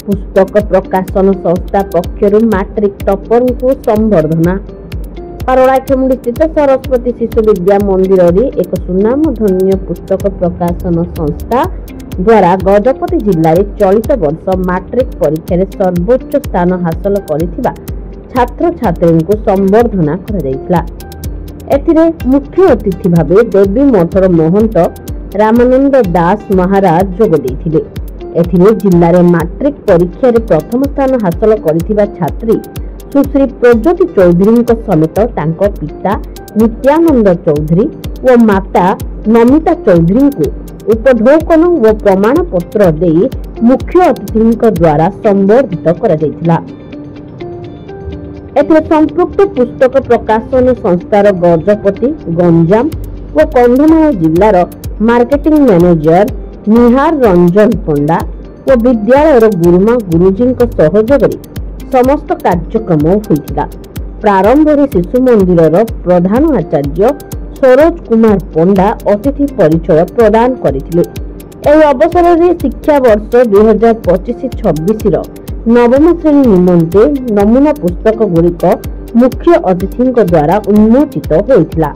पुस्तक प्रकाशन संस्था पक्षर मैट्रिक टॉपर को संबर्धना। पारଳାଖେମୁଣ୍ଡି स्थित सरस्वती शिशु विद्या मंदिर रे एक सुनामधन्य पुस्तक प्रकाशन संस्था द्वारा गजपति जिले में चलित वर्ष मैट्रिक परीक्षा रे सर्वोच्च स्थान हासिल करिथिबा छात्र छात्री को संबर्धना करा जायतिला। एथिरे मुख्य अतिथि भावे देवी मठर महंत रामानंद दास महाराज जोग देथिले। एथिरे जिल्ला रे मैट्रिक परीक्षा रे प्रथम स्थान हासिल करिथिबा छात्री सुश्री प्रज्योति चौधरी समेत तांको पिता नित्यानंद चौधरी व माता नमिता चौधरी को उपढौकन व प्रमाण पत्र दे मुख्य अतिथि द्वारा संबर्धित करा जायतिला। एथिरे संपृक्त पुस्तक प्रकाशन संस्थार गजपति गंजाम व कंधमाल जिल्लार मार्केटिंग मैनेजर निहार रंजन पंडा व विद्यालयर गुरुमा गुरुजी सहयोग समस्त कार्यक्रम होइतिला। प्रारंभ में शिशु मंदिर प्रधान आचार्य सरोज कुमार पंडा अतिथि परिचय प्रदान करथिले। एही अवसर में शिक्षा वर्ष 2025-26 नवम श्रेणी निमंते नमूना पुस्तक गुड़िक मुख्य अतिथि द्वारा उन्मोचित होइतिला।